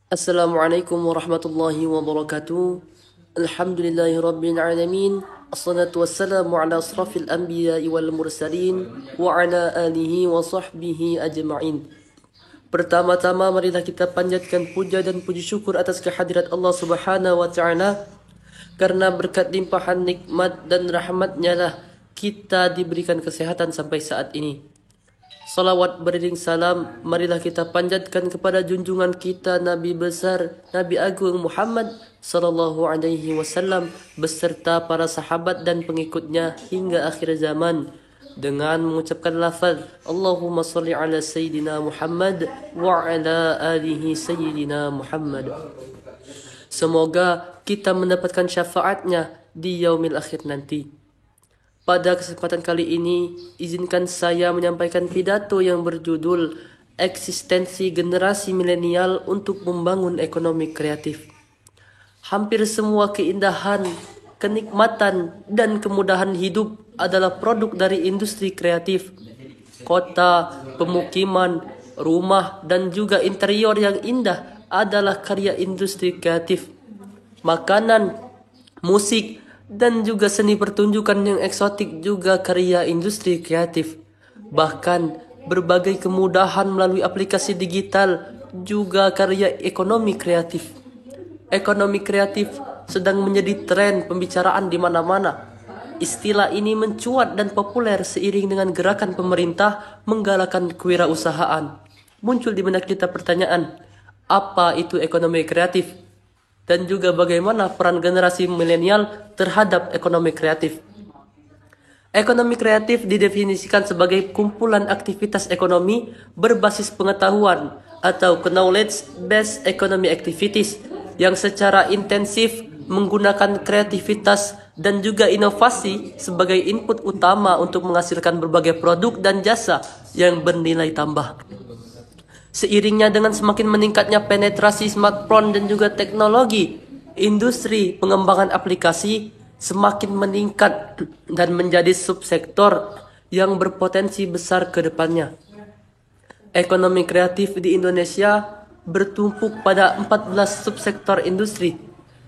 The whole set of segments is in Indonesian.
Assalamualaikum warahmatullahi wabarakatuh. Alhamdulillahi rabbil alamin. Assalatu wassalamu ala asrafil anbiya'i wal mursalin wa ala alihi wa sahbihi ajma'in. Pertama-tama marilah kita panjatkan puja dan puji syukur atas kehadirat Allah Subhanahu wa taala, karena berkat limpahan nikmat dan rahmatnya lah kita diberikan kesehatan sampai saat ini. Salawat beriring salam marilah kita panjatkan kepada junjungan kita Nabi besar, Nabi Agung Muhammad sallallahu alaihi wasallam beserta para sahabat dan pengikutnya hingga akhir zaman, dengan mengucapkan lafaz Allahumma salli ala Sayyidina Muhammad wa ala alihi Sayyidina Muhammad. Semoga kita mendapatkan syafaatnya di yaumil akhir nanti. Pada kesempatan kali ini, izinkan saya menyampaikan pidato yang berjudul Eksistensi Generasi Milenial untuk Membangun Ekonomi Kreatif. Hampir semua keindahan, kenikmatan, dan kemudahan hidup adalah produk dari industri kreatif. Kota, pemukiman, rumah, dan juga interior yang indah adalah karya industri kreatif. Makanan, musik, dan juga seni pertunjukan yang eksotik juga karya industri kreatif. Bahkan berbagai kemudahan melalui aplikasi digital juga karya ekonomi kreatif. Ekonomi kreatif sedang menjadi tren pembicaraan di mana-mana. Istilah ini mencuat dan populer seiring dengan gerakan pemerintah menggalakkan kewirausahaan. Muncul di benak kita pertanyaan, apa itu ekonomi kreatif? Dan juga bagaimana peran generasi milenial terhadap ekonomi kreatif. Ekonomi kreatif didefinisikan sebagai kumpulan aktivitas ekonomi berbasis pengetahuan atau knowledge-based economy activities yang secara intensif menggunakan kreativitas dan juga inovasi sebagai input utama untuk menghasilkan berbagai produk dan jasa yang bernilai tambah. Seiringnya dengan semakin meningkatnya penetrasi smartphone dan juga teknologi, industri pengembangan aplikasi semakin meningkat dan menjadi subsektor yang berpotensi besar ke depannya. Ekonomi kreatif di Indonesia bertumpuk pada 14 subsektor industri.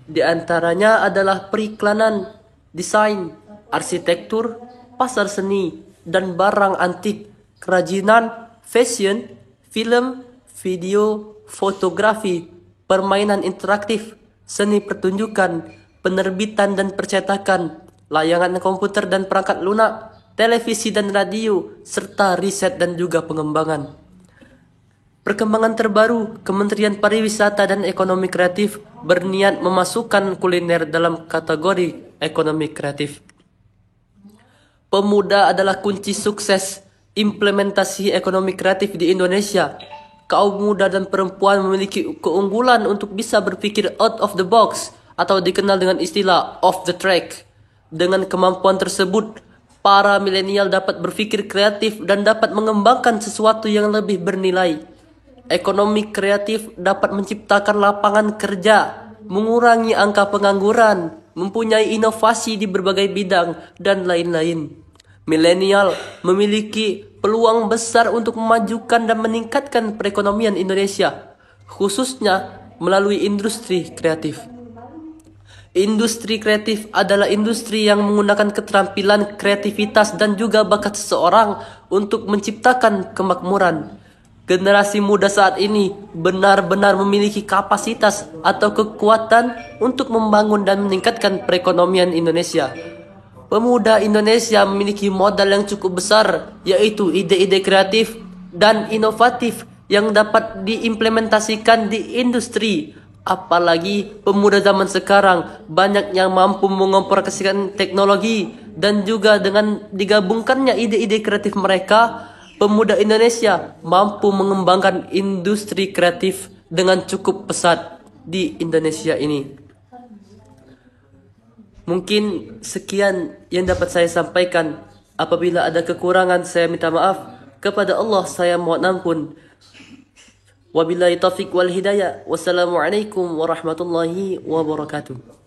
Di antaranya adalah periklanan, desain, arsitektur, pasar seni, dan barang antik, kerajinan, fashion, film, video, fotografi, permainan interaktif, seni pertunjukan, penerbitan dan percetakan, layanan komputer dan perangkat lunak, televisi dan radio, serta riset dan juga pengembangan. Perkembangan terbaru, Kementerian Pariwisata dan Ekonomi Kreatif berniat memasukkan kuliner dalam kategori ekonomi kreatif. Pemuda adalah kunci sukses implementasi ekonomi kreatif di Indonesia. Kaum muda dan perempuan memiliki keunggulan untuk bisa berpikir out of the box atau dikenal dengan istilah off the track. Dengan kemampuan tersebut, para milenial dapat berpikir kreatif dan dapat mengembangkan sesuatu yang lebih bernilai. Ekonomi kreatif dapat menciptakan lapangan kerja, mengurangi angka pengangguran, mempunyai inovasi di berbagai bidang, dan lain-lain. Milenial memiliki peluang besar untuk memajukan dan meningkatkan perekonomian Indonesia, khususnya melalui industri kreatif. Industri kreatif adalah industri yang menggunakan keterampilan, kreativitas, dan juga bakat seseorang untuk menciptakan kemakmuran. Generasi muda saat ini benar-benar memiliki kapasitas atau kekuatan untuk membangun dan meningkatkan perekonomian Indonesia. Pemuda Indonesia memiliki modal yang cukup besar, yaitu ide-ide kreatif dan inovatif yang dapat diimplementasikan di industri. Apalagi pemuda zaman sekarang banyak yang mampu mengoperasikan teknologi, dan juga dengan digabungkannya ide-ide kreatif mereka, pemuda Indonesia mampu mengembangkan industri kreatif dengan cukup pesat di Indonesia ini. Mungkin sekian yang dapat saya sampaikan. Apabila ada kekurangan, saya minta maaf. Kepada Allah saya mohon ampun. Wabillahi taufiq wal hidayah. Wassalamualaikum warahmatullahi wabarakatuh.